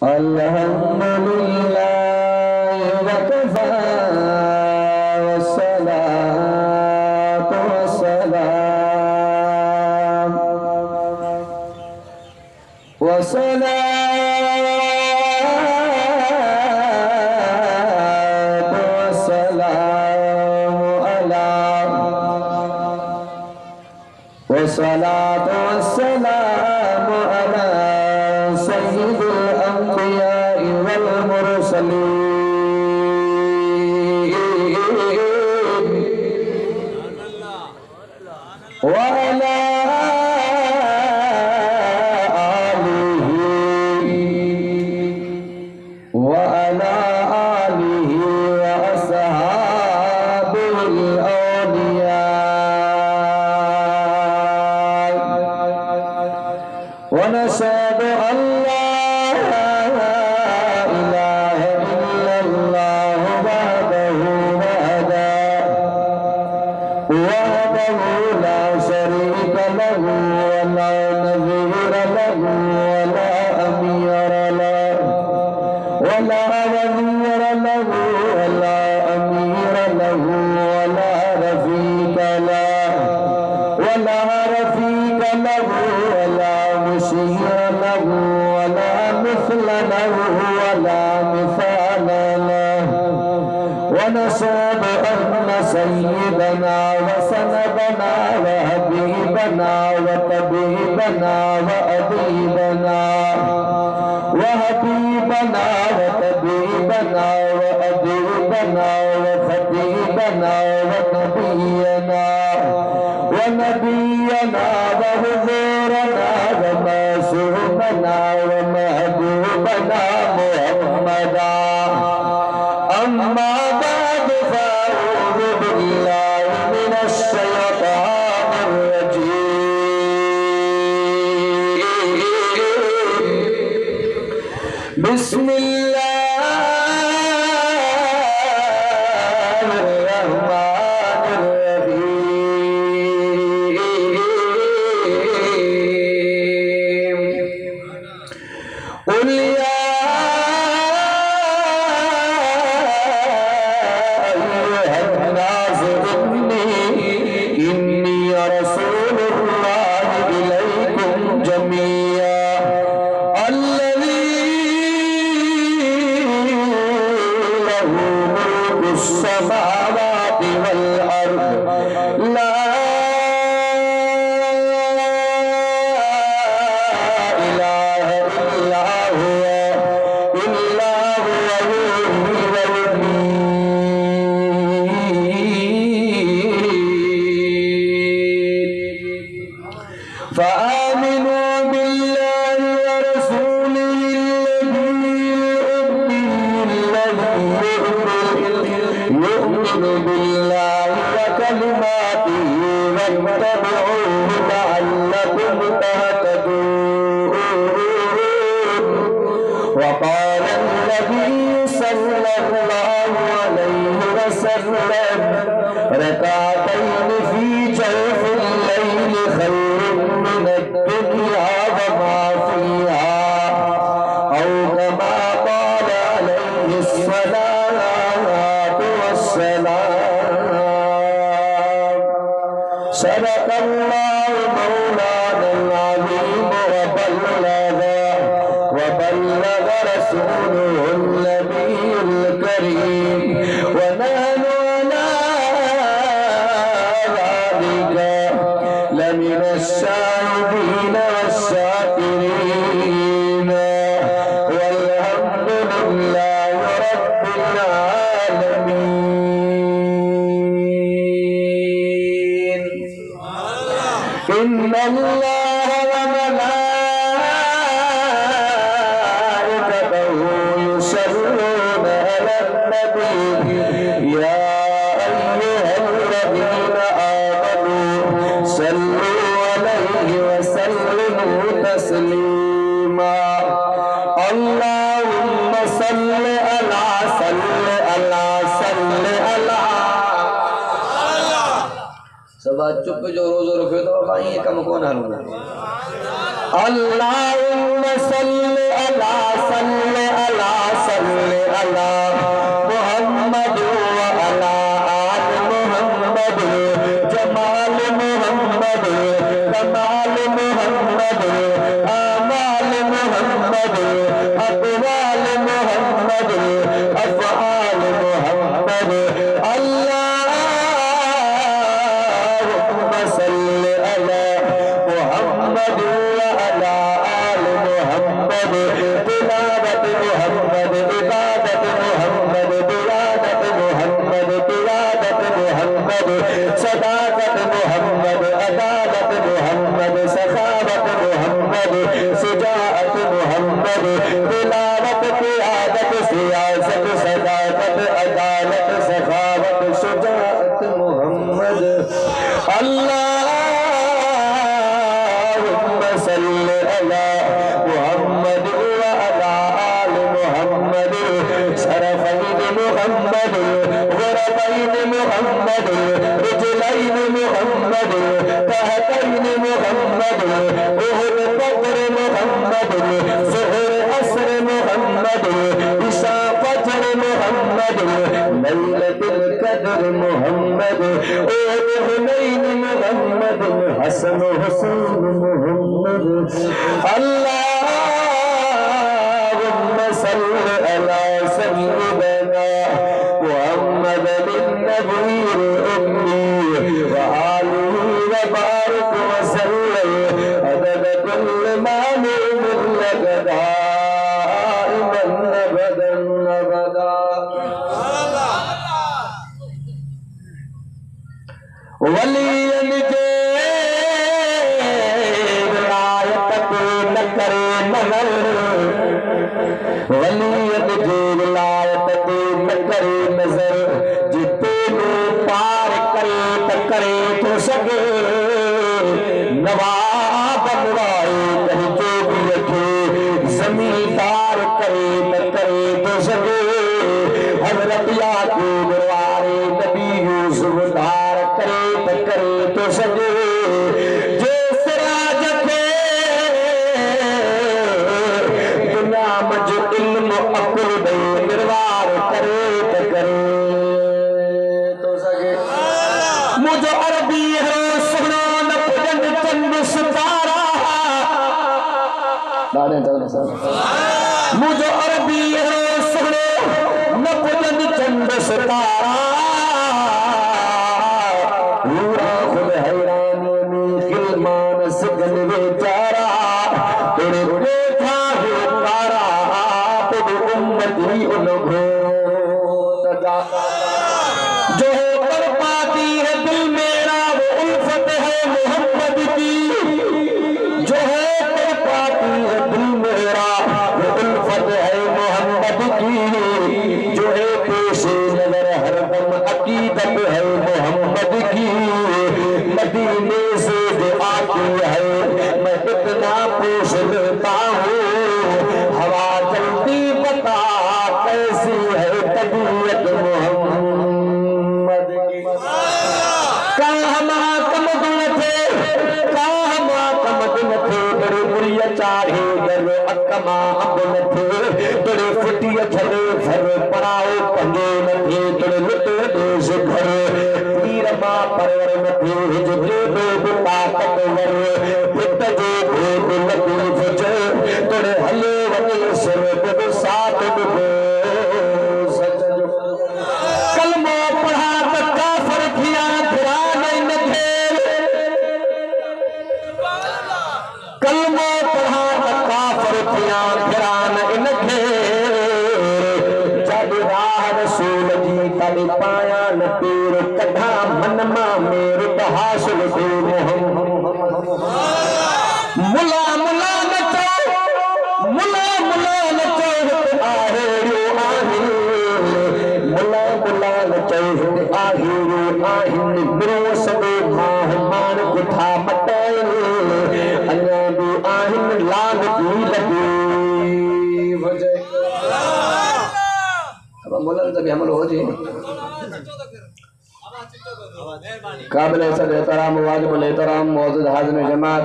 अल्हम्दुलिल्लाह वकफ़ा वस्सलातु वस्सलाम वस्सलातु वस्सलामु अला सय्यिदिल अंबिया'i वल मुरसलीन व अला आलिहि व अस्हाबिल औलिया व नशहदु अन ला इलाहा इल्लल्लाह वहदहु ला शरीका लहु व ला नज़ीरा लहु व ला अमीरा लहु व ला वज़ीरा लहु व ला अमीरा लहु व ला रफ़ीका लहु व ला रफ़ीका लहु व ला मुशीरा लहु व ला मिस्ला लहु व ला मिसाला लहु व नशहदु अन्ना सय्यदना व सनदना व हबीबना व तबीबना व अदीबना व हबीबना व तबीबना व अदीबना व खतीबना व नबियना व हुजूरना व मासूमना व महबूबना मुहम्मदा अम्मा बाद फ़अऊज़ु बिल्लाहि मिनश शैतानिर रजीम बिस्मिल्लाहिर रहमानिर रहीम क़ुल या अय्युहन्नास इन्नी रसूलुल्लाहि इलैकुम जमीआ अल्लज़ी लहू मुल्कुस समावाति वल अर्द ला इलाहा इल्ला हुवा युहयी व युमीत फ़आमिनू बिल्लाहि व रसूलिहि युमिनु बिल्लाहि व कलिमातिहि वत्तबिऊहु लअल्लकुम तहतदून वक़ाल अन्नबिय्यु सल्लल्लाहु अलैहि वसल्लम रकातैन फ़ी जौफ़िल लैल खैरुम मिनद दुनिया व मा फ़ीहा औ कमा क़ाल अलैहि अस्सलातु वस्सलाम सदक़ल्लाहु मौलानल अज़ीम व बल्लग रसूलुहुन नबियुल करीम व नहनु अला ज़ालिका लमिनश शाहिदीन वश्शाकिरीन वल्हम्दुलिल्लाहि रब्बिल आलमीन इन्नल्लाह व मलाइकतहु युसल्लूना अलन नबी या अय्युहल्लज़ीना आमनू सल्लू अलैहि व सल्लिमू तस्लीमा अल्लाहुम्मा सल्लि अला सब चुप जो रोज़ो रखियो तो भाई ये कम कौन हलूंगा अल्लाहुम्मा सल्लि मोहम्मद अक़वाल मोहम्मद अफ़आल मोहम्मद अल्लाहुम्मा सल्लि अला मोहम्मद व अला आल मोहम्मद तिलावत मोहम्मद इबादत मोहम्मद बियादत मोहम्मद क़ियादत मोहम्मद सदाकत मोहम्मद अदालत मोहम्मद सखावत मोहम्मद सुजाअत मोहम्मद तिलावत क़ियादत सियासत सदाकत अदालत सखावत सुजाअत मोहम्मद अल्लाहुम्मा सल्लि अला मोहम्मद व अला आल मोहम्मद शरफ़ैन मोहम्मद ग़ुरबैन मोहम्मद रिजलैन मोहम्मद तहतैन मोहम्मद उहुद बद्र मोहम्मद ज़ुहर असर मोहम्मद इशा फज्र मोहम्मद लैलतुल क़द्र मोहम्मद ऊद हुनैन मोहम्मद हसन हुसैन मोहम्मद अल्लाहुम्मा सल्लि अला सय्यिदना मुहम्मद बिन-नबीर उम्मी व आलिहि व बारिक व सल्लिम अदद कुल्ल मालूम लक दाइमन अबदन अबदा वलियन के विलायत को न करे नज़र वलियत के विलायत को न करे नज़र जिते पार करे त करे तो सके नवाब बनवाए कहीं जो भी रखे जमींदार करे त करे तो सके हज़रत याकूब वारे नबी यूसुफ दार करे त करे तो सके जो सिराज खे दुनिया मज इल्म अकुल दे निर्वार करे त करे तो सके मुझो अरबी हो सुनो न पुजन चंद सितारा मुझो अरबी हो सुनो न पुजन चंद सितारा पूरा खुद हैरानी में खिलमान सगन बेचारा तेरे देखा है तारा तुझ उम्मती उनको तजा जो कर पाती है दिल मेरा वो उल्फत है मोहम्मद की जो कर पाती है दिल मेरा वो उल्फत है मोहम्मद की जो है पेशे नजर हरदम अकीदत है मोहम्मद की मदीने से जो आती है मैं इतना पूछ लेता हूँ हवा चलती बता कैसी है तबीयत मोहम्मद की कहाँ महाकम गुण थे कहाँ महाकम गुण थे बड़े बुरिया चाहे गर अकमा अबन थे बड़े फुटिया झरे भर पड़ाओ पंगे न थे बड़े लुटे देश घर तीर माँ परवर न थे जो देव ताकत वर पित जो भेद लगी फुज तोड़े हले वने सर बद साथ दुबो सच जो कलमा पढ़ा त काफर थिया फिरा नहीं न थे कलमा पढ़ा त काफर थिया फिरा नहीं न थे जब राह रसूल जी तब पाया न पीर कथा मन मा मेरे हासिल से मोहम्मद मुला मुला नचो मुला मुला नचो आहेरो आहिन मुला मुला नचो आहेरो आहिन बिरो सदे माहमान गुठा मटाए अन्या भी आहिन लाग की लगी वजह अब मुला तभी हमलो हो जी काबिल एहतराम वाजिबुल एहतराम मौजूद हाज़िर जमात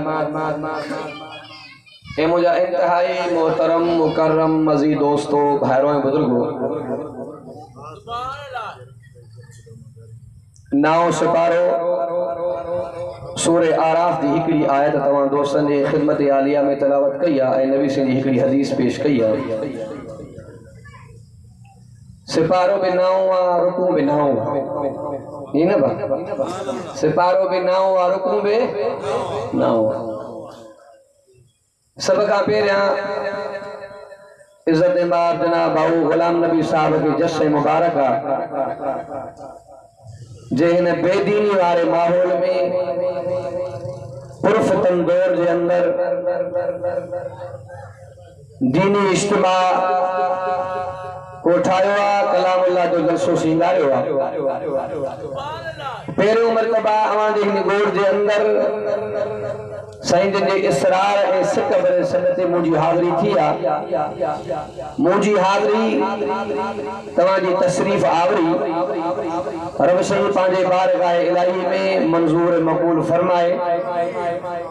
ए मुझा इंतहाई मोहतरम मुकर्रम मज़ीद दोस्तों भाइयों बुजुर्गों नाओ सिपारो सूरे आराफ की हिकड़ी आयत तमाम दोस्तन ने खिदमत आलिया में तलावत कई है। नबी से हिकड़ी हदीस पेश कई है। सिपारो भी नाओ रुकू भी नाओ ये ना बा सिपारो भी नाओ रुकू भी नाओ। सब का पहिरियां इज्जत मार जनाब भाऊ गुलाम नबी साहब के जश्न मुबारक जे हिन बेदीनी वाले माहौल में पुरफतन दौर के अंदर दीनी इज्तिमा को ठायो कलामुल्लाह जो जलसो सिंगारियो पहिरियों मरतबा अवांजे हिन गोड़ के अंदर साईं जे इसरार ए सिक बरे सनते मुजी हाज़री थी आ मुजी हाज़री तवाजी तशरीफ आवरी रब सही पांजे बारगाह इलाही में मंजूर मकबूल फरमाए।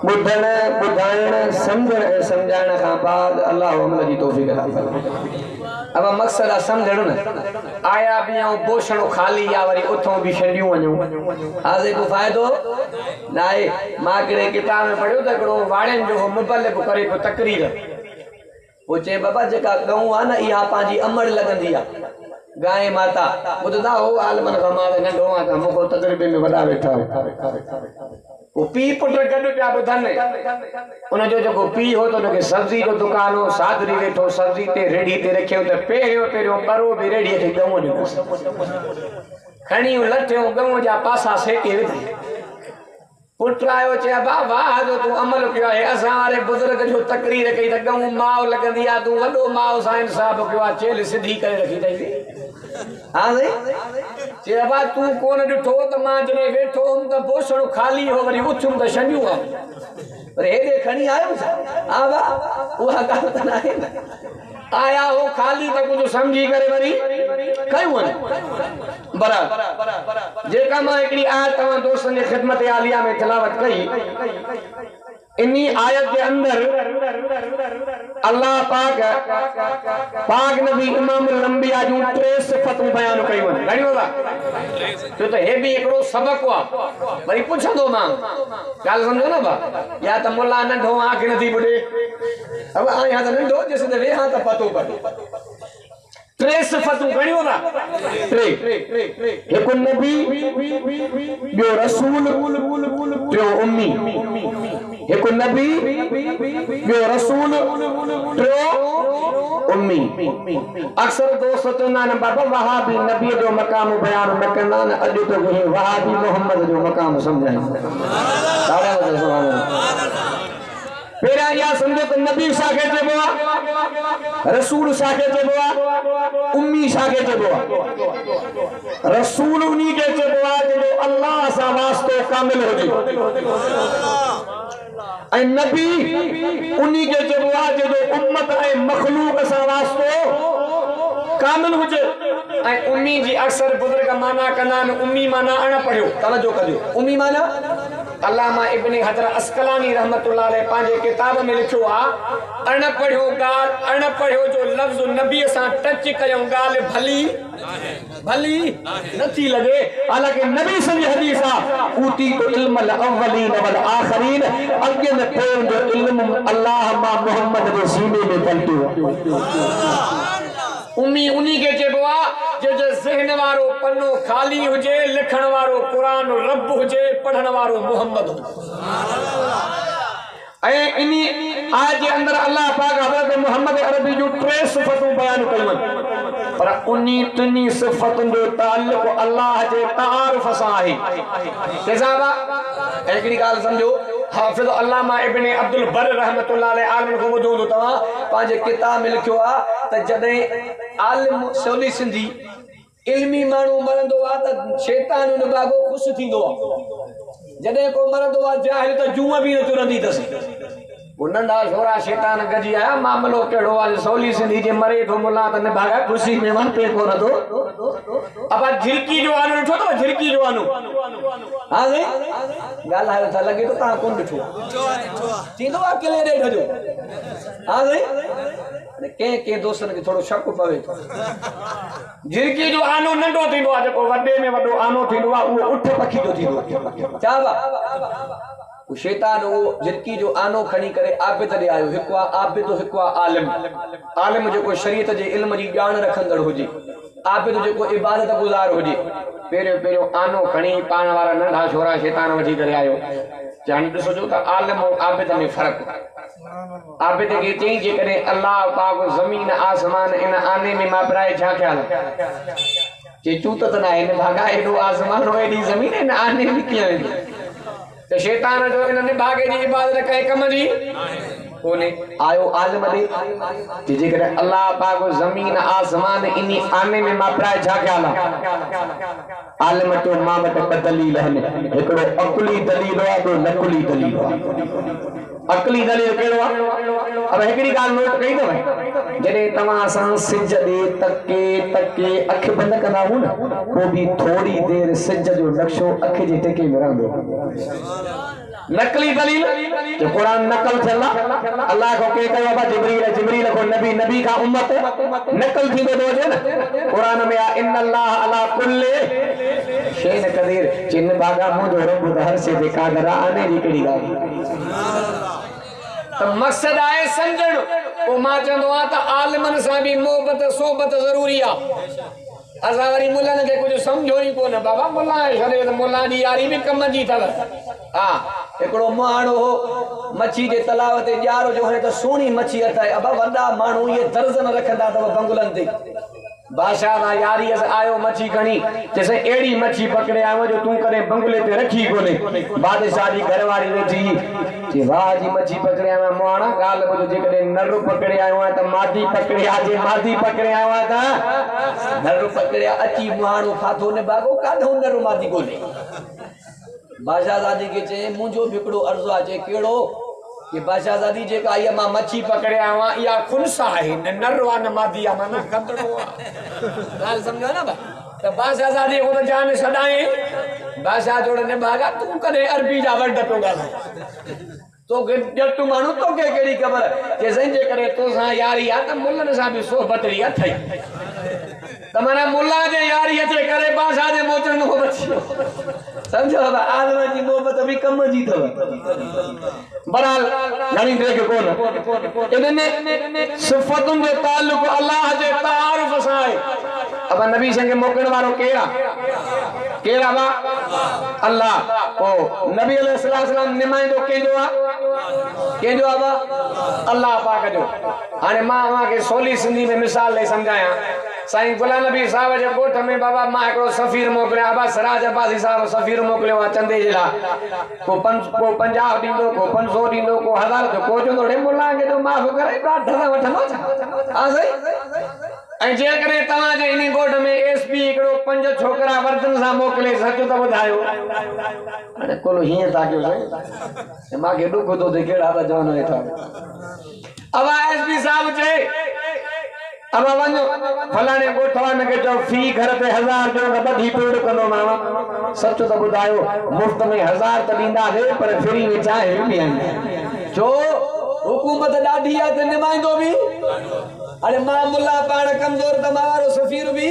बुधण बुधाइण समझण ए समझाइण का बाद अल्लाह अमल जी तौफीक अता फरमाए। अब मकसद समझण न आया भी पोषण खाली या वरी उथों भी छंडियूं वणूं हाज़े को फायदो नाए। मां केड़े किताब में पढ़ियो तकड़ो वाणन जो मुबल्लिग करे को तकरीर वो चे बाबा जका गऊ आ न इहा पांजी अमड़ लगंदी आ गाय माता बुधदा हो आलमन गमाद नंढो आ त मुको तकरीबे में वडा बैठा वो पी पुट गडु पिया बुधन उन जो जो पी हो तो के सब्जी जो दुकान हो सादरी बैठो सब्जी ते रेडी ते रखियो त पहिरियों बरो भी रेडी ते गऊ ॾिनो खणी लठियो गऊ जा पासा सेके विधी पुट आयो चे बाबा जो तू अमल कियो है असा वाले बुजुर्ग जो तकरीर कई त गऊ माव लगंदी आ तू वडो माव साईं साहब कियो आ चेल सिधी करे रखी तई हां सही चे बाबा तू कोन ॾिठो त मां जने वेठो हम त पोषण खाली हो वरी उथुम त शंडियूं आ पर हेदे खणी आयो हां बा उहा ॻाल्हि त नाहे आया हो खाली त कुछ समझी करे वरी कयूं बराबर जेका मां एकड़ी आयत तमाम दोस्तन जे खिदमत आलिया में तिलावत कई इन्ही आयत के अंदर अल्लाह पाक नबी इमामुल अंबिया जो 3 सिफतूं बयान कई वन घणी बाबा तो हे भी एकड़ो सबक हुआ वरी पुछंदो मां गाल समझो ना बा या त मुल्ला नंढो आंख नथी बुडे अब आया त नंढो जैसे ते वेहा त पतो पड़े 3 सिफतूं घणी बाबा 3 एक नबी बियो रसूल बियो उम्मी एक नबी बियो रसूल टियो उम्मी। अक्सर दोस्त चवंदा आहिनि बाबा वहाबी नबी जो मक़ाम बयान न कंदा आहिनि अॼु तो वहाबी मोहम्मद जो मक़ाम सम्झाईंदा पहिरियां इहा सम्झो त नबी छाखे चइबो आहे रसूल छाखे चइबो आहे उम्मी छाखे चइबो आहे। रसूल उन्ही खे चइबो आहे जो अल्लाह सां वास्तो कामिल हुजे ऐं नबी उन्ही खे चइबो आहे जो उम्मत ऐं मखलूक सां वास्तो कामिल हुजे। ऐं उम्मी जी अक्सर बुजुर्ग माना कंदा आहिनि उम्मी माना अण पढ़ियो तवजो कजो उम्मी माना अल्लामा इब्न हजर अस्कलानी रहमतुल्लाह अलैह पांजे किताब में लिखियो आ अण पढ़ियो गाल अण पढ़ियो जो लफ्ज नबी सां टच कयो गाल भली भली नथी लगे हालांकि नबी सही हदीस आ ऊती तो इल्म अल अव्वलीन वल आखरीन अगे में पोन जो इल्म अल्लाह मा मोहम्मद जे सीने में पलटो उम्मी उन्ही के चइबो आ जो ज़हन वारो पन्नो खाली हुजे लिखण वारो कुरान रब हुजे पढ़ण वारो मोहम्मद हुजे। ऐं इन्ही आयत जे अंदर अल्लाह पाक हज़रत मोहम्मद अरबी जो 3 सिफतूं बयान कयूं पर उन्ही 3 सिफतुनि जो ताल्लुक अल्लाह जे तारुफ सां आहे। केसाबा एकड़ी ॻाल्हि समझो हाफिज अल्लामा इब्न अब्दुल बर रहमतुल्लाह अलैह आलिम को वजूद तवा पांजे किताब में लिखियो आ त जदे आलिम सौली सिंधी इल्मी मानू मरंदो आ त शैतान उन बागो खुश थींदो आ जदे को मरंदो आ जाहिल त जूं भी न तुरंदी तस वो नंढा छोरा शैतान गजी आया मामलो केड़ो आज सोली सिंधी जे मरे तो मुला त ने भागा खुशी में मन पे को न दो अब झिरकी जो आनो ठो तो झिरकी जो आनो हां जी गाल आयो था लगे तो ता कोन बिठो थींदो अकेले रे ठजो हां जी ने के दोस्तन के थोड़ो शक पवे झिरकी जो आनो नंढो थींदो आ जको वडे में वडो आनो थींदो आ वो उठ पखी जो थींदो चाबा वो शैतान वो झिरकी जो आनो खणी करे आबिद रे आयो हिकवा आबिद हिकवा आलिम आलिम जो को शरीयत जे इल्म जी जान रखंदड़ होजे आबिद जो को इबादत गुजार होजे पेरो आनो खणी पाण वाला नंढा छोरा शैतान वठी करे आयो जान ॾिसो जो त आलिम और आबिद में फर्क आबिद के चई जे करे अल्लाह पाक जमीन आसमान इन आने में मां प्राय छा ख्याल जे चूत त ना इन भागा एडो आसमान हो एडी जमीन इन आने में किया तो शैतान जो इन्होंने भागे जी इबादत कहे कम जी कोने आयो आलिम दे जे करे अल्लाह पाक जमीन आसमान इनी आने में मां प्राय छा ख्याल आलिम तो मां वट ब दलील हने एकड़ो अकली दलील है तो नकली दलील है अकली दलील केड़ो अब एकड़ी गाल नोट कई दो जडे तमा सा सिज दे तके अख बंद कंदा हो ना वो भी थोड़ी देर सिज जो नक्शो अख जे टेके में रहंदो नकली दलील जो कुरान नकल चला अल्लाह को के कयो बा जिब्रील को नबी का उम्मत नकल थी दो जे ना कुरान में इन अल्लाह अला कुल्ले शैन कदीर जिन बागा मुझो रब हर से कादर आने री कड़ी गाल तो मकसद आए समझण ओ मां चंदो आ त आलिमन सा भी मोहब्बत सोबत जरूरी आ असावरी मुल्ला के कुछ समझो ही कोन बाबा मुल्ला है छड़े तो मुल्ला दी यारी भी कम जी थव हां एकड़ो माणो मच्छी जे तलाव ते यारो जो है तो सोनी मच्छी अथाय अब वडा माणू ये दर्जन रखंदा तव बंगुलन ते बादशाह दा यारी आयो मच्छी खणी जैसे एड़ी मच्छी पकड़े आयो जो तू करे बंगले पे रखी कोने बादशाह दी घरवारी वेठी जे वाह जी मच्छी पकड़े आयो मोणा गाल बुझो जे कदे नरु पकड़े आयो त मादी पकड़े आजे मादी पकड़े आयो त नरु पकड़े अची माणो फाथो ने बागो काढो नरु मादी कोने बादशाह दादी के चे मुजो बिकड़ो अर्ज आ जे केड़ो ये बादशाह दादी जे का ये मां मच्छी पकड़े आवा या खुनसा है न नरवा न मादिया माना कंदड़ो गाल समझो ना बा तो बादशाह दादी को तो जान सदाए बादशाह जोड़े ने भागा तू कने अरबी जा वर्ड तो गाल तो के जब तू मानो तो के केड़ी खबर जे जे करे तो सा यारी आ त मुल्लन सा भी सोहबत री अथई तमारा मुल्ला जे यारी अचे करे बादशाह जे मोचन को बचियो समझो बा आदम जी मोहब्बत भी कम जी थव बराल घणी दे के कोन इनने सिफतुन जे ताल्लुक अल्लाह जे तारुफ साए अब नबी संग मोकण वारो केड़ा बा अल्लाह ओ नबी अलैहि सलाम निमाइंदो केजो बा अल्लाह पाक जो हाने मां के सोली सिंधी में मिसाल ले समझाया साईं गुलाम नबी साहब जे गोठ में बाबा मां एकड़ो सफीर मोकले आबा सराज अब्बासी साहब सफीर मोकले वा चंदे जिला को 50 दींदो को 500 दींदो को 1000 जो को जो रे मुल्ला के तो माफ करे ढला वठनो हां सही ऐ जे करे तवा जे इन गोठ में एसपी एकड़ो 5 छोकरा वर्तन सा मोकले सच तो बुधायो अरे कोलो हिए ताकियो सही मां के दुख तो दे केड़ा बा जानो एठा अब एसपी साहब जे अब वनो फलाने गोठवा में के जो फी घर पे 1000 जो बधी पेड़ कनो मामा सच तो बुधायो मुफ्त में 1000 त दींदा है पर फ्री में चाहे भी आए जो हुकूमत डाढी आ त निमाइंदो भी अरे मामूला पाण कमजोर त मारो सफीर भी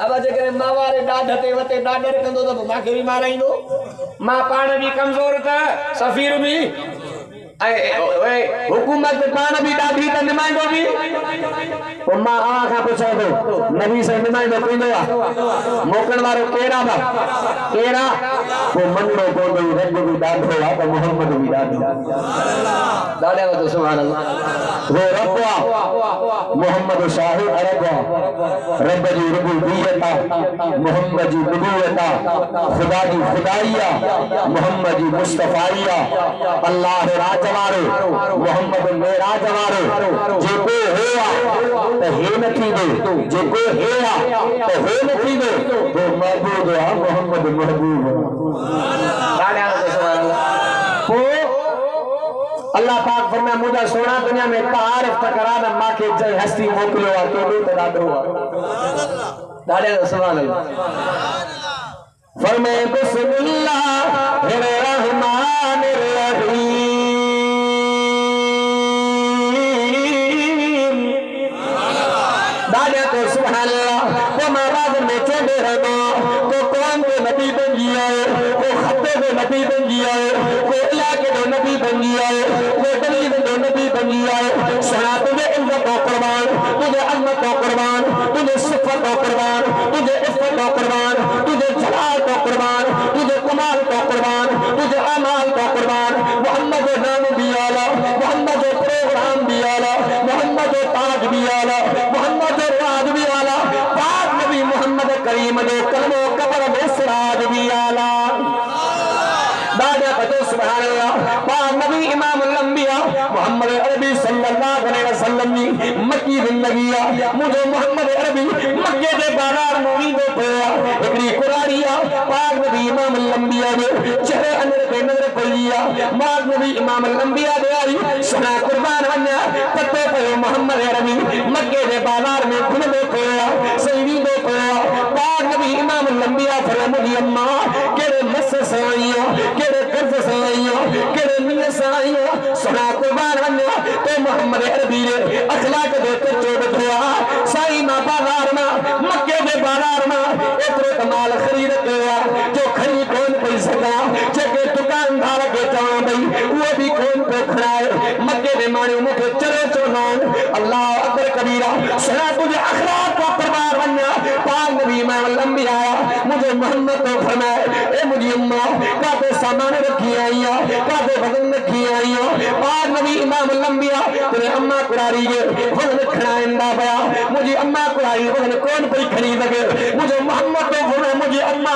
अब जे करे मावारे डाढते वते डाडर कंदो त माके भी माराइंदो मां पाण भी कमजोर त सफीर भी ए हुकूमत पाण भी डाढी त निमाइंदो भी ओ मां आखा पूछो तो नबी से निमाइंदो कोइंदो मोकण वारो केड़ा बा केड़ा वो मंडो कोंदो रब भी डाढो आ त मोहम्मद भी डाढो दाड़े तो सुभान अल्लाह वो रब मोहम्मद शाह अरब रब जी रुबूबियत मोहम्मद जी नबूवत खुदा जी खुदाइया मोहम्मद जी मुस्तफाइया अल्लाह राजवारो मोहम्मद मेराजवारो जेको होआ त हे न थींदो जेको हेआ त हो न थींदो वो महबूब आ मोहम्मद महबूब दाड़े तो सुभान अल्लाह अल्लाह पाक फरमाए मुझा सोना दुनिया में तारीफ त करा न माके जय हस्ती मोकलियो आ तो त ॾाढो आ ॾाढे सुभान अल्लाह फरमाए बिस्मिल्लाहिर रहमानिर रहीम ॾाढे तो सुभान अल्लाह वो महाराज में चोदे रहो को कौन के नबी बन गया है वो खत्ते के नबी बन गया है वो इलाके के नबी बन गया है वो दलील के नबी बन गया है सुना तुझे इज्जत और कुर्बान तुझे अजमत और कुर्बान तुझे सिफत और कुर्बान तुझे इज्जत और कुर्बान तुझे जलाल और कुर्बान तुझे कमाल और कुर्बान तुझे अमाल और कुर्बान मोहम्मद नाम भी आला मोहम्मद प्रोग्राम भी आला मोहम्मद ताज भी आला मोहम्मद राज भी आला पाक नबी मोहम्मद करीम दे कलमो कबर में सिराज भी आला दादा पतो सुभान अल्लाह पाक नबी इमाम अल-अंबिया मोहम्मद अरबी सल्लल्लाहु अलैहि वसल्लम की मक्की जिंदगी मुझे मोहम्मद अरबी मक्के के बाजार मूवी दे पया एकड़ी कुरानिया पाक नबी इमाम अल-अंबिया दे चेहरे अंदर पे नजर पईया पाक नबी इमाम अल-अंबिया दे आई सुना कुर्बान वन्या पते पे मोहम्मद अरबी मक्के के बाजार में घूम दे पया सही दे पया पाक नबी इमाम अल-अंबिया फरमाया मुझे अम्मा केड़े मस साईयो केड़े कर्ज साईयो केड़े नियत साईयो सुना कुर्बान वन्या ते मोहम्मद अरबी ने अखलाक दे कच्चो बैठा साई मां बाजार में मक्के के बाजार में एतरो कमाल खरीद किया जो खरीद कौन पई सका जेके दुकानदार के चवा भई वो भी कौन पे खड़ाए मक्के के माण्हू मुखे चरे चोनान अल्लाह अकबर कबीरा सुना तुझे अखलाक का परवार वन्या पाक नबी इमाम अल-अंबिया मुझे मोहम्मद तो फरमाए ए मुझी अम्मा काते सामान रखी आई काते वजन रखी आई पाक नबी इमाम अल-अंबिया तेरे अम्मा कुरारी के वजन खड़ाइंदा पया मुझे अम्मा कुरारी वजन कौन पई खरीद लगे मुझे मोहम्मद तो फरमाए मुझे अम्मा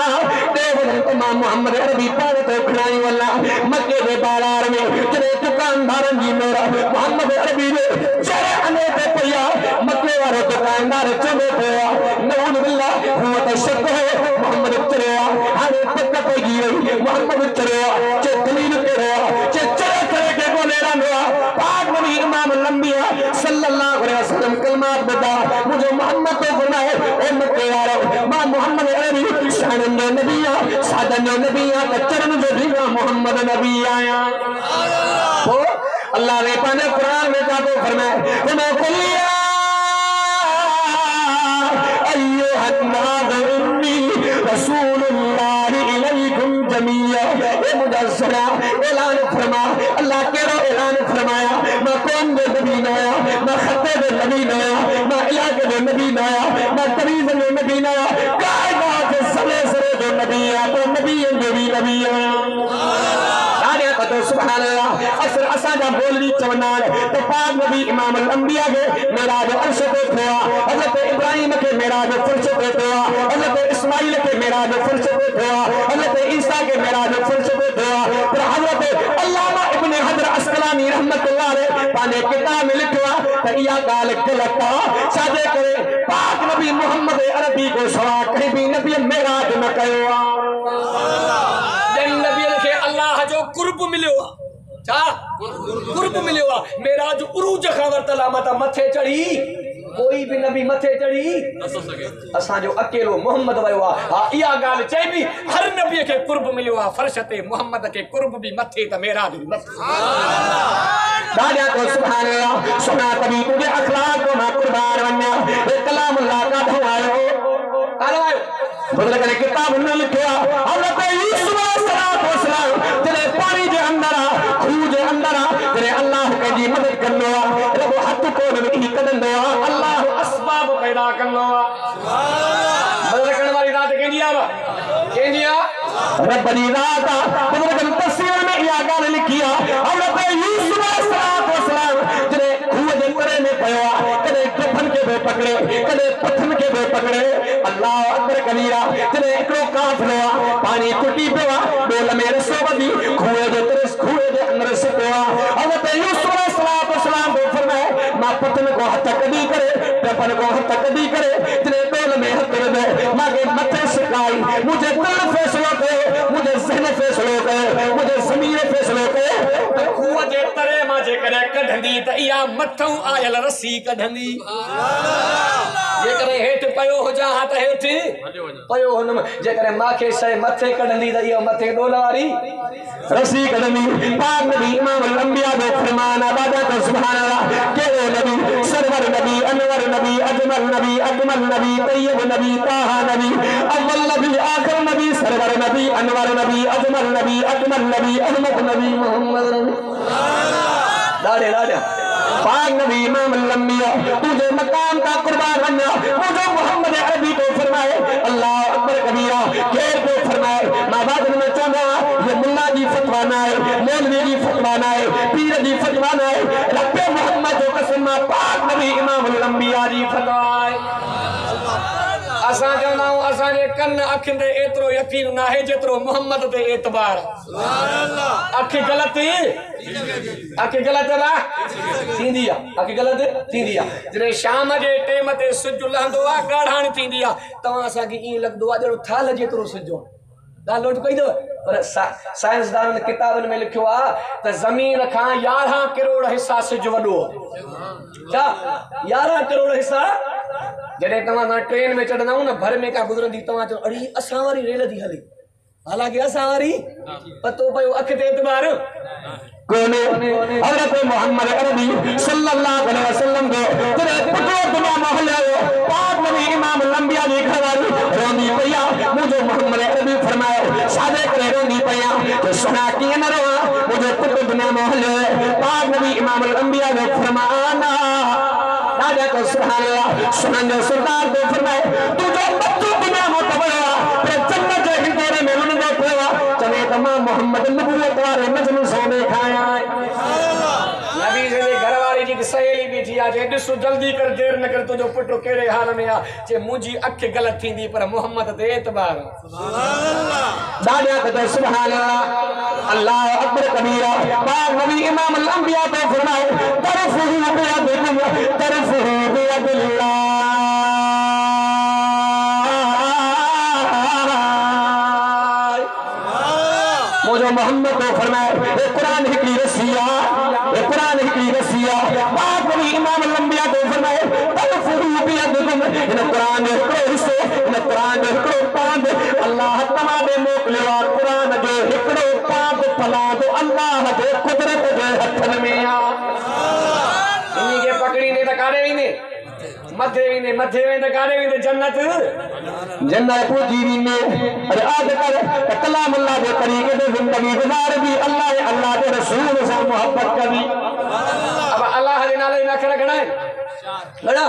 ते वजन इमाम मोहम्मद अरबी पाक तो खड़ाई वाला मक्के के बाजार में तेरे दुकानदारन जी मेरा मोहम्मद अरबी ने चेहरे अने पे पया मक्के वाले दुकानदार चले पया नऊद बिल्लाह हुआ तो शक है मोहम्मद चलेया हाने पक्का पे गई मोहम्मद चलेया चे दलील करेया चे चले चले के बोले रहा पाक नबी इमाम अल-अंबिया सल्लल्लाहु अलैहि वसल्लम कलमात बता मुझे मोहम्मद तो फरमाए ए मक्के वालों मां मोहम्मद अरबी शान दे नबिया सादन दे नबिया का चरण जो दिया मोहम्मद नबी आया तो अल्लाह ने पाने कुरान में क्या तो फरमाए तुम्हें कुलिया अय्युहन्नास इन्नी रसूलुल्लाह इलैकुम जमीआ ए मुदस्सरा ऐलान फरमा अल्लाह केरो ऐलान फरमाया मैं कौन दे नबी नया मैं खत्ते दे नबी नया मैं इलाके दे नबी नया मैं तरीज दे नबी नया कायनात सरे सरे जो नबी है तो नबी दे भी नबी है तो सुभान अल्लाह असर असाजा बोलनी चवनान तो पाक नबी इमाम अल-अंबिया के मेराज अर्श पे थया हजरत इब्राहिम के मेराज फर्श पे थया हजरत इस्माइल के मेराज फर्श पे थया हजरत ईसा के मेराज फर्श पे थया फिर हजरत अल्लामा इब्न हजर अस्कलानी रहमतुल्लाह अलैह पाने किताब में लिखवा त इया गाल गलत सादे करे पाक नबी मोहम्मद अरबी को सवा कहीं भी नबी मेराज न कयो कुर्ब मिलो छा कुर्ब मिलो मेरा जो उरूज खबर तला मता मथे चढ़ी कोई भी नबी मथे चढ़ी असा जो अकेलो मोहम्मद वयो हां इया गाल चई भी हर नबी के कुर्ब मिलो फरशते मोहम्मद के कुर्ब भी मथे त मेरा भी मथे दादा को सुभान अल्लाह सुना कभी तुझे अखलाक को ना कुर्बान वन्या ए कलामुल्लाह का धवायो आयो बुजुर्ग ने किताब में लिखा हजरत यूसुफ अलैहिस्सलाम तेरे पानी के अंदर खूह के अंदर तेरे अल्लाह के जी मदद करनो रब हथ को नहीं कदन दो अल्लाह असबाब पैदा करनो मदद करने वाली रात केंदिया रब दी रात बुजुर्ग ने तफसीर में यह गाल लिखी हजरत यूसुफ अलैहिस्सलाम तेरे खूह के अंदर में पया कदे कफन के बे पकड़े कदे पत्थर के बे पकड़े अल्लाह अकबर कबीरा तेरे एकड़ो काफिला पानी टुटी पिया डोल में रसो बदी खूह जे तरस खूह जे अंदर से पिया हजरत यूसुफ अलैहिस्सलाम को फरमाए मां पत्थर को हथ कदी करे पत्थर को हथ कदी करे तेरे डोल में हथ दे मागे मथे सिकाई मुझे दिल फैसला करे मुझे जहन फैसला करे मुझे ज़मीन फैसला करे खूह जे तरे कढंदी त इहा मथों आयल रस्सी कढंदी जेकर हेठ पयो हुजा हा त हेठ पयो हुन जेकर माखे शइ मथे कढंदी त इहा मथे डोल वारी रस्सी कढंदी पाक नबी इमाम अल-अंबिया जो फरमान आदा तो सुभान अल्लाह केड़े नबी सरवर नबी अनवर नबी अजमल नबी अकमल नबी तैयब नबी ताहा नबी अव्वल नबी आखिर नबी सरवर नबी अनवर नबी अजमल नबी अकमल नबी अहमद नबी मोहम्मद नबी दाड़े दाड़ा पाक नबी इमाम अल-अंबिया तुझे मकाम का कुर्बान बनना मुझे मोहम्मद अरबी को फरमाए अल्लाह अकबर कबीरा खेर को फरमाए माबाद में चाहना ये मुल्ला जी फतवा ना है मौलवी जी फतवा ना है पीर जी फतवा ना है रब्बे मोहम्मद जो कसम पाक नबी इमाम अल-अंबिया जी फतवा असा चवंदाऊं असांजे कन अखियुनि ते एतिरो यकीन न आहे जेतिरो मोहम्मद ते एतबार अखि ग़लति थींदी आहे अखि ग़लति थींदी आहे जॾहिं शाम जे टेम ते सिज लहंदो आहे ॻाढ़ाण थींदी आहे तव्हां असांखे ईअं लॻंदो आहे ॼणो थाल जेतिरो सिज आहे ॻाल्हि नोट कई अथव पर साइंसदाननि किताबनि में लिखियो आहे त ज़मीन खां 11 करोड़ हिसा सिज वॾो छा 11 करोड़ हिसा जॾहिं तव्हां ट्रेन में चढ़ंदा न भर में का गुज़रंदी तव्हां चओ अड़ी असां वारी रेल थी हले हालांकि असां वारी पतो पियो अखि ते एतबार कोने हज़रत मोहम्मद अरबी सल्लल्लाहु अलैहि वसल्लम को जॾहिं पुटो दुनिया में हलियो पाक नबी इमाम अल-अंबिया जी घरवारी रोंदी पई मुझे मोहम्मद अरबी फरमायो सादे करे रोंदी पई तो सुना कीअं न रोवां मुझे पुटो दुनिया में हलियो पाक नबी इमाम अल-अंबिया जो फरमाना राजा को सुभान अल्लाह सुनन जो सरदार को फरमाए तू जो बच्चो दुनिया में तबया पर जन्नत के हिंदोरे में उन दे पया चवे तमाम मोहम्मद नबूवत वाले मजनू सोने खाया नबी जे घरवारी जी सहेली बैठी आ जे ॾिस जल्दी कर देर न कर तुझो पुटो केड़े हाल में आ जे मुजी अख गलत थींदी पर मोहम्मद ते एतबार सुभान अल्लाह दादा कहते सुभान अल्लाह अल्लाह अकबर कबीरा पाक नबी इमाम अल-अंबिया को फरमाए तरफहु बियदिल्लाह तरफहु बियदिल्लाह मुझे मोहम्मद को फरमाए कुरान की रसिया कुरान की रसिया पाक नबी इमाम अल-अंबिया को फरमाए तरफहु बियदिल्लाह इन कुरान को हिस्सो इन कुरान को पांद अल्लाह तमामे मोकलियो कुरान जो हिकड़ो पांद फला तो अल्लाह जे कुदरत जे हथन में आ इन्हीं के पकड़ी ने त कारे वीने मथे वे त कारे वीने जन्नत जन्नत पूजी वीने अरे आज कर कलाम अल्लाह के तरीके से जिंदगी गुजार भी अल्लाह के रसूल से मोहब्बत करी अब अल्लाह के नाले में अखर गणा गणा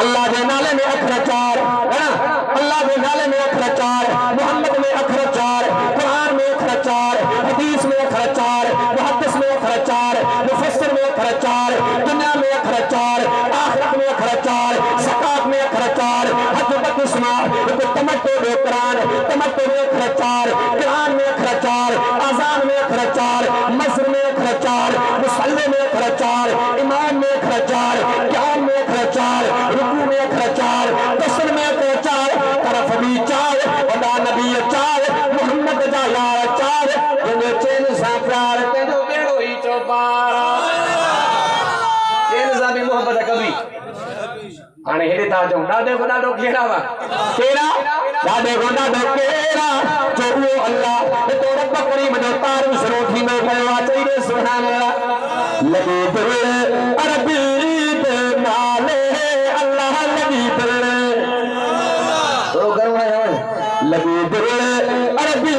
अल्लाह के नाले में अखर 4 गणा अल्लाह के नाले में अखर 4 मोहम्मद में अखर 4 कुरान में अखर 4 हदीस में अखर 4 मुहद्दिस में अखर 4 मुफस्सिर में अखर 4 दुनिया में अखर 4 आखिरत में अखर 4 ज़कात में अखर 4 हज बकस्मा को तमत्तु दे कुरान तमत्तु में अखर 4 कुरान में अखर 4 अज़ान में अखर 4 मस्र में अखर 4 मुसल्ले में अखर 4 इमाम में अखर 4 क़याम में अखर 4 रुकू में अखर 4 तस्बीह में अखर 4 तरफ भी 4 वदा नबी 4 मोहम्मद जा यार 4 जने चैन सा प्यार ते जो बेड़ो ही चौपार चैन सा भी मोहब्बत कभी आने हेडे ता जो डाडे को केड़ा वा केड़ा डाडे को केड़ा जो वो अल्लाह तो रब करीम जो तार सरोठी में पया चाहिए सुभान अल्लाह लगे दिल अरबी दे नाले अल्लाह लगी दिल तो गरवा है लगे दिल अरबी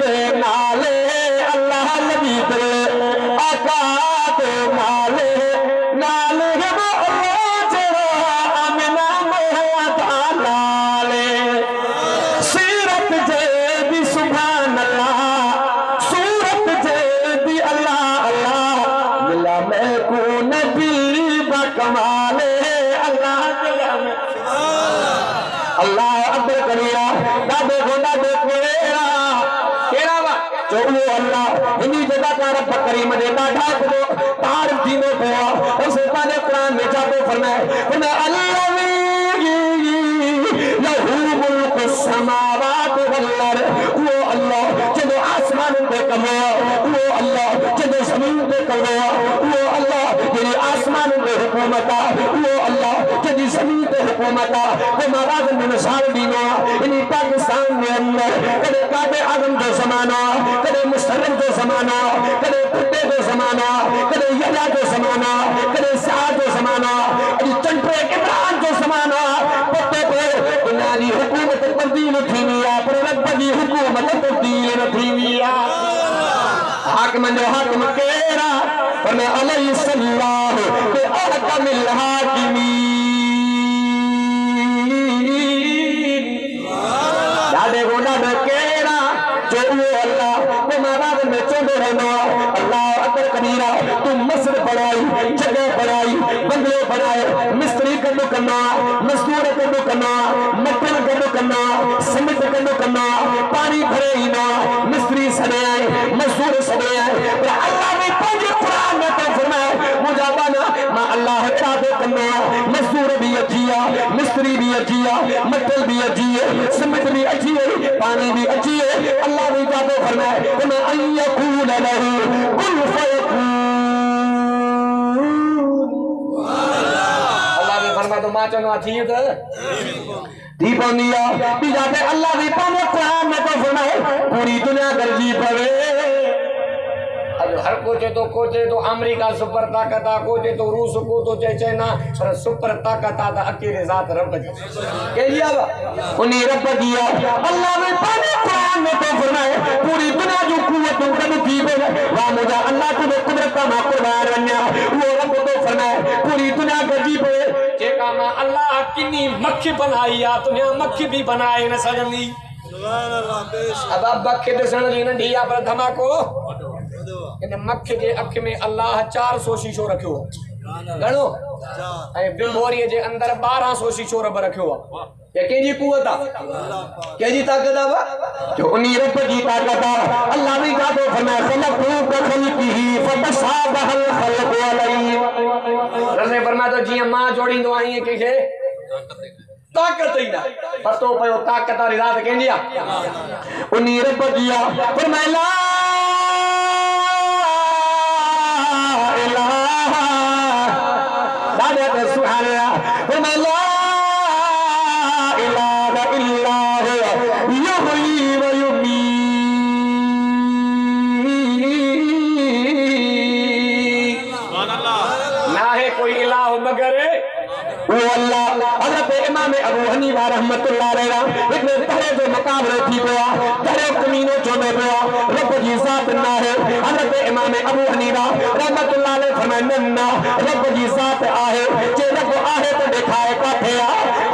दे नाले अल्लाह लगी दिल आका दे नाले नाले करीम ने डाढा को तार थींदो पियो उस पाने कुरान में जातो फरमाए उन अल्लाह लहू मुल्क समावात वल अर्द वो अल्लाह जो आसमान पे कमो वो अल्लाह जो जमीन पे कमो वो अल्लाह हुकूमत वो अल्लाह जदी ज़मीन पे हुकूमत वो महाराज ने मिसाल दीनो इन पाकिस्तान में अंदर कदे कादे आजम जो ज़माना कदे मुशर्रफ जो ज़माना कदे कुत्ते जो ज़माना कदे यहया जो ज़माना कदे साद जो ज़माना अजी चंटे इमरान जो ज़माना पत्ते पे इनाली हुकूमत तब्दील थी मिया पर रब की हुकूमत तब्दील न थी मिया हाकिम जो हाकिम केरा फरमे अलैहि सल्लल्लाहु बि अहकमिल हाकिमीन दादे गोडा न केरा जो वो अल्लाह वो महाराज में चोंदो रहनो अल्लाह अकबर कबीरा तू मस्जिद बनाई जगह बनाई बंगले बनाए मिस्त्री कदो करना मजदूर कदो करना मटन कदो करना सीमेंट कदो करना पानी भरे ही ना मिस्त्री सने आए मजदूर सने आए पर अल्लाह ने पंज कुरान में तो फरमाया मुजाबाना मा अल्लाह इरादे करना मजदूर भी अजिया मिस्त्री भी अजिया मटन भी अजिए सीमेंट भी अजिए पानी भी अजिए अल्लाह ने इरादे फरमाया मैं अयकून लहू कुल फयकून तो माचनो थी तो दीपनिया बिजाते अल्लाह दी पाने कुरान में तो फरमाए पूरी दुनिया गर्जी पवे अब हर कोचे तो अमेरिका सुपर ताकत आ कोचे तो रूस को तो चाइना पर सुपर ताकत आ अकेले जात रब के लिया उन्हीं रब दिया अल्लाह ने पाने कुरान में तो फरमाए पूरी दुनिया जो कुव्वत कद थी बे वा मुझे अल्लाह को कुदरत का कुर्बान वन्या वो रब तो फरमाए पूरी दुनिया गर्जी पवे जेका मां अल्लाह किनी मक्खी बनाई आ तुने मक्खी भी बनाए न सजंदी सुभान अल्लाह अब मक्खी दिसण जी नंढी आ पर धमाको इन मक्खी जे अख में अल्लाह 400 शीशो रखियो गणो ऐ बिंबोरी जे अंदर 1200 शीशो रब रखियो ये केजी कुवत आ केजी ताकत आ जो उन्हीं रब की ताकत आ अल्लाह ने कहा तो फरमाया खलक़ू बखलक़िही फतशाबहल खल्क़ु अलैहि रब ने फरमाया तो जी मां जोड़ींदो आई के ताकत ही ना पतो पयो ताकत वाली रात केंदी आ उन्हीं रब की आ फरमाया ला इलाहा दादा सुभान अल्लाह फरमाया ला इलाहा इल्ला युहयी व युमीत सुभान अल्लाह ना है कोई इलाह मगर वो अल्लाह हजरत इमाम अबू हनीफा रहमतुल्लाह अलैहि इतने तरह जो मुकाबले थी पिया तरह कमीनो चोने पिया रब की जात ना है हजरत इमाम अबू हनीफा रहमतुल्लाह अलैहि फरमाया ना रब की जात आहे जे रब आहे तो दिखाए काथे आ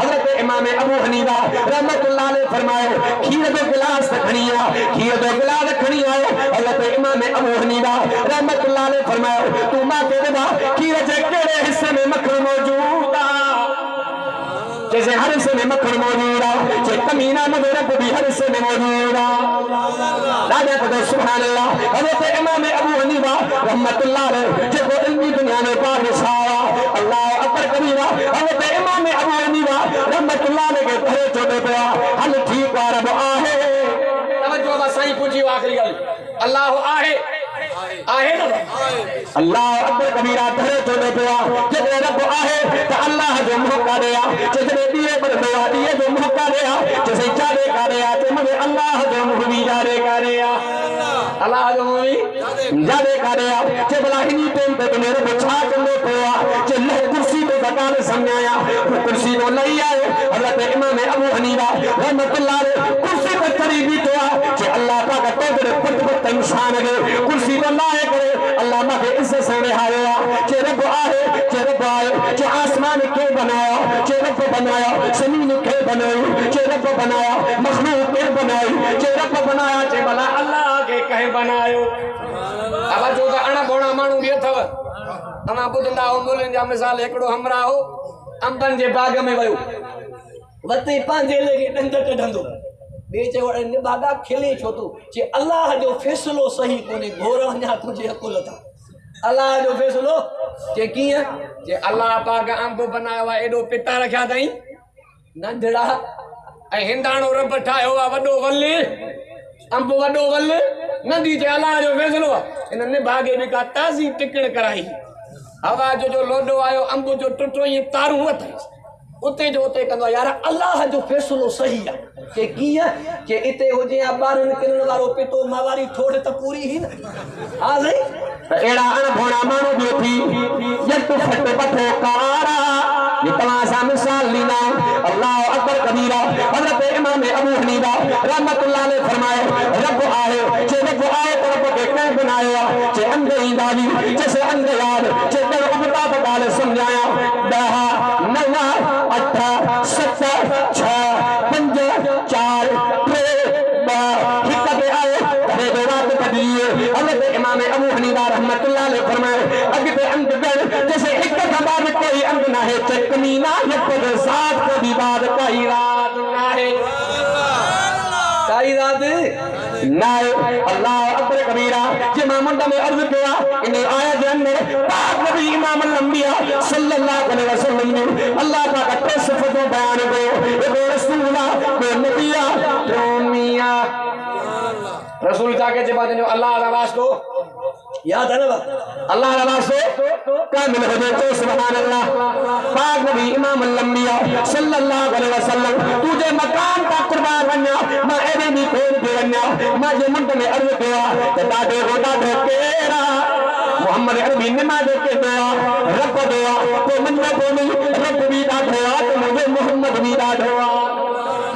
हजरत इमाम अबू हनीफा रहमतुल्लाह अलैहि फरमाए खीर दो गिलास खणिया खीर दो गिलास खणिया हजरत इमाम अबू हनीफा रहमतुल्लाह अलैहि फरमाए तू मां के देदा खीर जे केड़े हिस्से में मक्खन मौजूद आ जैसे हर हिस्से में मक्खन मौजूद है चाहे कमीना मगर भी हर हिस्से में मौजूद है राजा तो सुभान अल्लाह हजरत इमाम अबू हनीफा रहमतुल्लाह अलैहि जो इल्मी दुनिया में बादशाह अल्लाह अकबर कबीरा हजरत इमाम अबू हनीफा रहमतुल्लाह अलैहि के घरे चोटे पे हल ठीक आ रब आहे तवज्जो बस सही पूछी आखिरी गल अल्लाह आहे आहे ना अल्लाह अकबर कबीरा घरे चोटे पे जब रब आहे तो अल्लाह जो मौका दिया जैसे दिए पर दिए जो मौका दिया जैसे जादे करे तो मुझे अल्लाह जो मुहमी जादे करे अल्लाह जो मुहमी जादे करे जे भला इन्हीं टाइम पे मेरे बचा कंदो पिया जे ले कुर्सी पे ज़कात समझाया कुर्सी तो लई आए हजरत इमाम अबू हनीफा रहमतुल्लाह अलैहि कुर्सी पे चढ़ी बीठो जे अल्लाह पाक तोड़े पुत इंसान के कुर्सी तो लाए करे अल्लाह माके इज्जत से निहाया जे रब आहे जे आसमान के बनाया जे रब बनाया जमीन के बनाई जे रब बनाया मखलूक के बनाई जे रब बनाया जे भला अल्लाह के कहे बनायो अब जो का अण बोणा मानू भी अथव अमा बुधंदा हो मोलन जा मिसाल एकड़ो हमरा हो अंबन जे बाग में वयो वते पांजे लगे डंड कढंदो बेचे वड़े बागा खिले छो तू जे अल्लाह जो फैसलो सही कोने घोर वञा तुझे अकुल था अल्लाह जो फैसलो जे किया जे अल्लाह पाक अंब बनायो एडो पिता रखया तई नंढड़ा ए हिंदाणो रब ठायो वडो वल्ले अंब वडो वल्ले नंदी जे अल्लाह जो फैसलो इन ने भागे भी का ताजी टिकण कराई हवा जो लोडो आयो अंब जो टुटो ये तारू वत उते जो उते कंदो यार अल्लाह जो फैसलो सही है के किया के इते हो जे बारन किरण वारो पितो मावारी थोड़ त पूरी ही न हां सही एड़ा अणभोणा मानो जो थी यत फट पठो कारा ये तमाशा मिसाल लीना अल्लाह अकबर कबीरा हजरत इमाम अबू हनीफा रहमतुल्लाह अलैह फरमाए रब आए जे रब आए तो रब के कै बनाया जे अंदे इंदाली जैसे अंदे याद जे दर उबता बकाल समझाया दहा नवा अठा सत छ पंज चार टे बा हिक पे आए रे रात कदिए हजरत इमाम अबू हनीफा रहमतुल्लाह अलैह फरमाए अगे अंग गण जैसे एक का बाद कोई अंग ना है चकनी ना ये साथ को भी बाद का रात ना है काई रात नाए अल्लाह अकबर कबीरा जे मामुंडा में अर्ज किया इन्हें आयत के अंदर पाक नबी इमाम अल-अंबिया सल्लल्लाहु अलैहि वसल्लम ने अल्लाह का कट्टे सिफतों बयान को वो रसूला वो नबिया वो मियां रसूल जाके जे बात जो अल्लाह का वास्तो याद है ना अल्लाह का वास्तो कामिल हो जाए तो सुभान अल्लाह पाक नबी इमाम अल-अंबिया सल्लल्लाहु अलैहि वसल्लम तुझे मकान का कुर्बान बनना मैं एवे भी खोल के बनना मैं ये मुंड में अर्ज किया तो दादे होता दे केरा मोहम्मद अरबी नमाज के दुआ रब दुआ तो मन्ना को नहीं रब भी दा दुआ तो मुझे मोहम्मद भी दा दुआ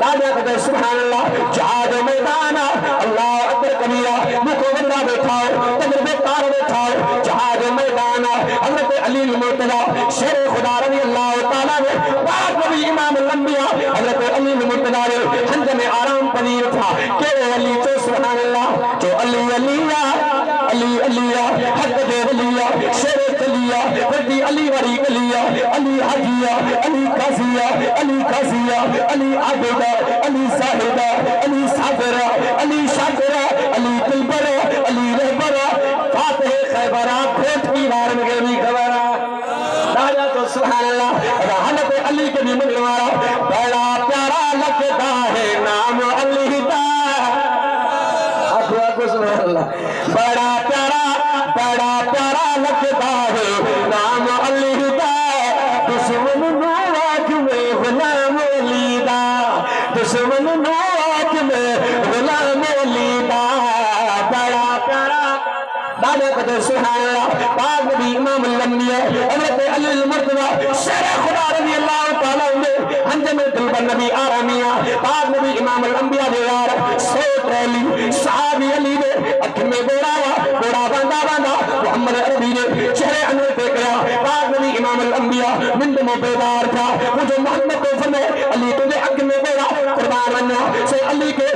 दादा कहते सुभान अल्लाह जहाज मैदान अल्लाह अकबर कबीरा मुखो बंदा बैठा तजर बेकार बैठा जहाज मैदान हजरत अली मुर्तजा शेर खुदा रज़ी अल्लाह तआला ने पाक नबी इमाम अल-अंबिया हजरत अली मुर्तजा ने हंज में आराम पनीर था के अली तो सुभान अल्लाह जो अली अलिया अली अलिया हक दे वलिया शेर चलिया वडी अली वरी गलिया अली हाजिया अली कासिया अली कासिया अली आबिदा अली साहिदा अली साबरा अली शाकरा अली दिलबरा अली रहबरा फातिह खैबरा खोट की वार में भी खबरा राजा तो सुभान अल्लाह रहमत अली के भी मिलवारा बड़ा प्यारा लगता है नाम अली दा आपको सुभान अल्लाह बड़ा प्यारा लगता है नाम अली दा दुश्मन नो आँख में गुलाम अली दा दुश्मन नो आँख में गुलाम अली दा बड़ा प्यारा दादा कहते सुभान अल्लाह पाक नबी इमाम अल-अंबिया हजरत अली मुर्तजा शेर खुदा रज़ी अल्लाह तआला ने हंज में दिलबर नबी आरामिया पाक नबी इमाम अल-अंबिया दे यार सोत अली साहबी अली ने अख में बोड़ा बांधा मोहम्मद अरबी ने चेहरे अनवर पे गया पाक नबी इमाम अल-अंबिया मिंद में बेदार था मुझे मोहम्मद को फरमाए अली तुझे अख में बोड़ा कुर्बान बनना से अली के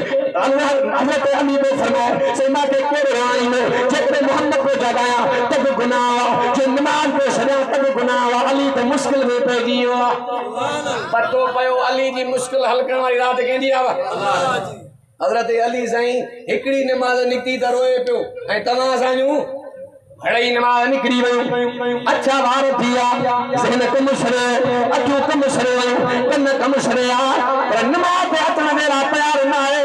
अल्लाह हजरत अली को फरमाए से मां के केरे रानी में जितने मोहम्मद को जगाया तब गुनाह जो नमाज को सजा तब गुनाह अली तो मुश्किल में पै गयो पतो पयो अली जी मुश्किल हल करण वाली रात केंदी आवा हजरत अली साईं एकड़ी नमाज निकती त रोए पियो ऐं तव्हां सां हड़ई नमाज निकरी वयूं अच्छा वार थिया ज़हन कम सरे अखियूं कम सरे कन कम सरे पर नमाज पे अचण वेला प्यार ना आहे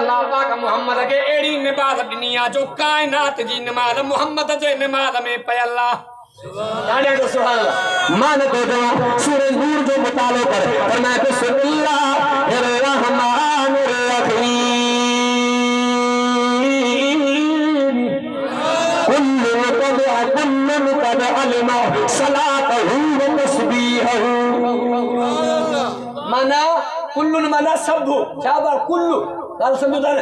अल्लाह पाक मोहम्मद के एड़ी नमाज ॾिनी आहे जो कायनात जी नमाज मोहम्मद जे नमाज में पयल आहे तो सुभान अल्लाह मान तो जवा सूरज नूर जो मुतालो कर फरमाए बिस्मिल्लाह रहमान रहीम कुल्लु कद अलमा सलातहु व तस्बीहहु माना कुल्लुन माना सब शाबा कुल्लु गाल समझो था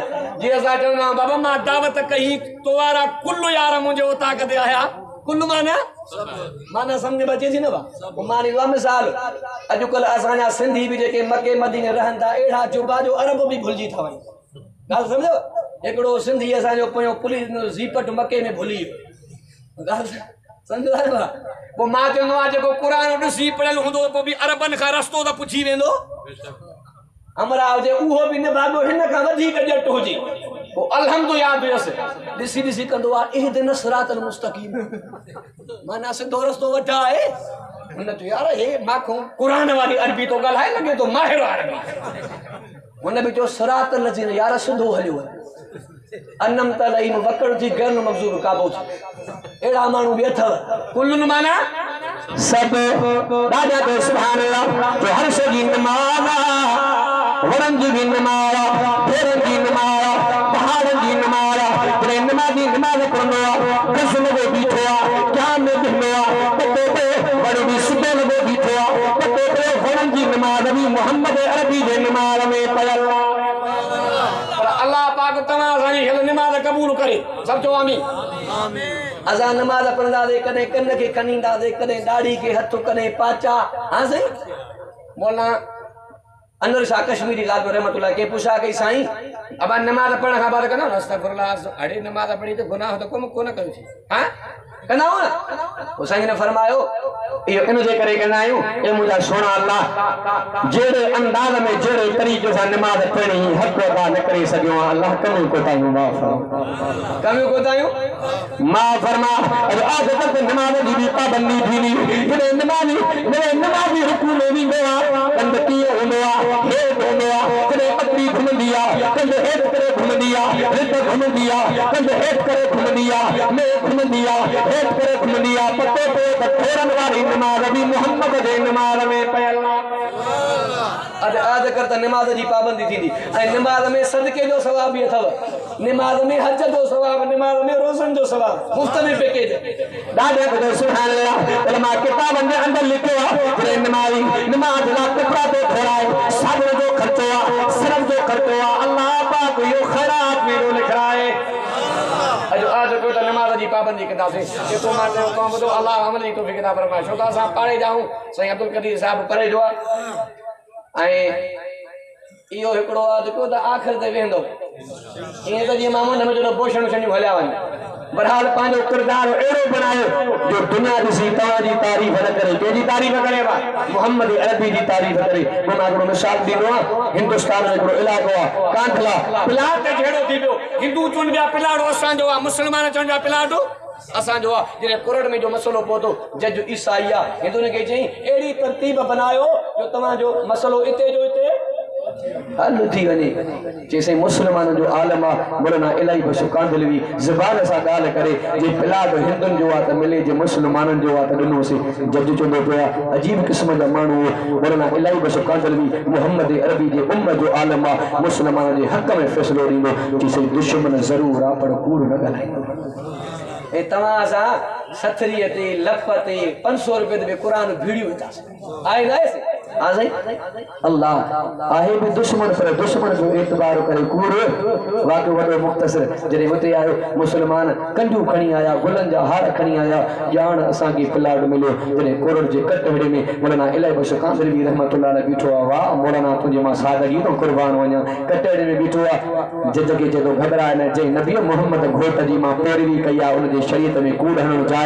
जी असा चवना बाबा मां दावत कही तो वारा कुल्लु यार मुझे उता कदे आया कुल्लु माना समझ बचे थी ना वो मानी वा मिसाल अजुकल असांजा सिंधी भी जेके मके मदीने रहन था एड़ा जुबा जो अरब भी भुलजी था वई गाल समझो एकड़ो सिंधी असांजो पयो पुलिस जीपट मके में भुली गाल समझो था वो मां चवंदो आहे जेको कुरान ॾिसी पढ़ियल हूंदो पोइ बि अरबनि खां रस्तो त पुछी वेंदो हमरा हुजे उहो बि न भाॻो हिन खां वधीक ॼट हुजे पोइ अलहम्दु यादि हुयसि ॾिसी ॾिसी कंदो आहे इहदिन सिरातल मुस्तक़ीम माना सिधो रस्तो वठा आहे हुन चयो यार हे माखो कुरान वारी अरबी तो ॻाल्हाए लॻे थो माहिर अरबी हुन बि चयो सिरातल जी यार सिधो हलियो अन्नम तलईन वकड़ थी गन मखजूब काबू एड़ा मानू भी अथव कुल्लुन माना सब दादा तो सुभान अल्लाह तो हर शे की नमाज वरन जी नमाज फेरन जी नमाज पहाड़न जी नमाज रे नमाजी नमाज पढ़नो कसम को बीठो क्या में बिनो तो बड़ी भी सुबह को बीठो तो वरन जी नमाज भी मोहम्मद अरबी जे नमाज में पढ़ल अल्लाह पाक तमा सानी हल नमाज कबूल करे सब चो आमीन असा नमाज पढ़ंदा दे कने कन के कनींदा दे कने दाढ़ी के हथ कने पाचा हां सही मौलाना अनवर शाह कश्मीरी लाल रहमतुल्लाह के पूछा के साईं अब नमाज पढ़ण का बाद कना अस्तगफुरुल्लाह अड़े नमाज पढ़ी तो गुनाह तो कोन कयो छी हां कना हो तो साईं ने फरमायो यो इन जे करे कना आयो ए मुजा सोना अल्लाह जेड़े अंदाज में जेड़े तरीके से नमाज पढ़ी हक अदा न करे सकियो अल्लाह कमी को तायो माफ कमी को तायो माफ फरमा अब आज तक नमाज जी भी पाबंदी थी जेड़े नमाजी रुकू में भी गया कंद किए होंदो हे होंदो जेड़े पत्री घुम दिया कंद हेठ करे घुम दिया रित घुम दिया कंद हेठ करे घुम दिया मैं घुम दिया हेठ करे घुम दिया पत्ते पे थोरन वाली नमाज भी मोहम्मद जे नमाज में पयला आज करता नमाज जी पाबंदी थी नमाज में सदके जो सवाब भी अथव नमाज में हज जो सवाब नमाज में रोज़न जो सवाब मुफ्त में पैकेज दादा को सुभान अल्लाह उलमा किताबन के अंदर लिखो है नमाज ला कपड़ा तो थोड़ाए साबुन जो खर्चो सरफ जो खर्चो अल्लाह पाक यो खैरात में लिख रहा है आज को तो नमाज जी पाबंदी कदा से के तो मां को तो अल्लाह अमल तो फिकदा फरमाए छो ता सा पढ़े जाऊं सही अब्दुल कदीर साहब पढ़े जो आई इहो हिकड़ो आज को तो आखिर ते वेंदो ये तो जी मामू ने जो पोषण छनी हल्या वन बरहाल पांजो किरदार एड़ो बनायो जो दुनिया दिसी तवा जी तारीफ न करे के जी तारीफ करे बा मोहम्मद अरबी जी तारीफ करे मां को मिसाल दीनो हिंदुस्तान में को इलाको कांठला पिलाट ते जेड़ो थी पियो हिंदू चुन बिया पिलाड़ो असान जो मुसलमान चुन बिया पिलाड़ो असान जो जे कोरड़ में जो मसलो पोतो जज ईसाईया हिंदू ने के चई एड़ी तरतीब बनायो जो तवा जो मसलो इते जो इते हल थी वने जैसे मुसलमान जो आलम मौलाना इलाही बशु कांदलवी ज़बान सा गाल करे जे पिलाड हिंदुन जो त मिले जे मुसलमानन जो त दिनो से जज चंदो पिया अजीब किस्म जा मानू मौलाना इलाही बशु कांदलवी मोहम्मद अरबी जे उम्मत जो आलम मुसलमान जे हक में फैसलो दींदो कि से दुश्मन जरूर आ पर कूड़ न गलाइंदो ए तवा सा सथरी ते लफ ते 500 रुपए दे कुरान वीडियो था आए ना ऐसे आ जाए अल्लाह आहे भी दुश्मन पर दुश्मन जो एतबार करे कूड़ वाके वडो मुख्तसर जने उते आयो मुसलमान कंजू खणी आया गुलन जा हार खणी आया जान असा की प्लाट मिलो जने कोरड़ जे कटवड़े में मौलाना इलाही बशु कांदलवी रहमतुल्लाह अलैहि बीठो वाह मौलाना तुझे मां सादगी तो कुर्बान वणा कटवड़े में बीठो जज के जो घबराए न जे नबी मोहम्मद घोट जी मां पैरवी कया उन जे शरीयत में कूड़ हणो जायज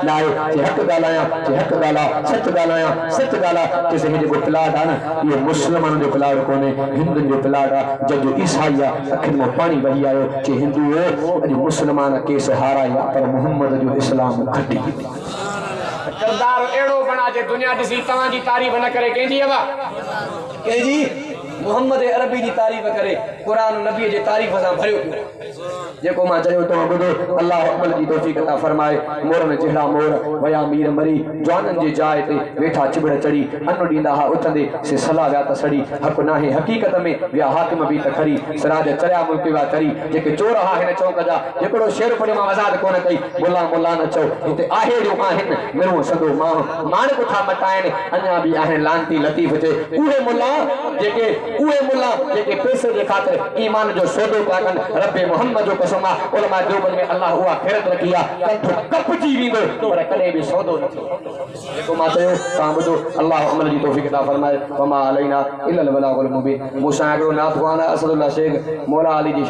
लाए जे हक गालाया जे हक गाला सच गालाया सच गाला जैसे हे जो प्लाट है ना ये मुसलमान जो प्लाट कोने हिंदू जो प्लाट है जब ईसाईया अखिन में पानी बही आयो जे हिंदू अज मुसलमान के सहारा या पर मोहम्मद जो इस्लाम खटी किरदार एड़ो बना जे दुनिया दिसी तवा जी तारीफ न करे केजी अबा केजी मोहम्मद अरबी जी तारीफ करे कुरान नबी जी तारीफ सा भरियो जेको मां चयो तो बुधो अल्लाह अमल जी तौफीक अता फरमाए मोर ने जेड़ा मोर वया मीर मरी जवानन जी जाए ते वेठा चिबड़ चढ़ी अन्न दींदा हा उथंदे से सलाह व्या त सड़ी हक नाहे हकीकत में व्या हाकिम भी त खरी सराज चरिया मुल्क वा करी जेके चोर हा हिन चौक जा जेकड़ो शेर पड़े मां आजाद कोन कई मुल्ला मुल्ला न चो इते आहे जो आहिन मेरो सदो मां मान को था मटाइन अन्या भी आहे लांती लतीफ जे उहे मुल्ला जेके पैसे जे खातिर ईमान जो सौदो पाकन रब्बे मोहम्मद जो कसमा उलमा देवबंद में अल्लाह हुआ खैरत रखिया कंठ कपजी विंदो पर कदे भी सौदो न जेको मां चयो ता बुधो अल्लाह अमल जी तौफीक अता फरमाए वमा अलैना इल्ला अल बलागुल मुबीन मुसाइरो नाथवाना असदुल्लाह शेख मौला अली जी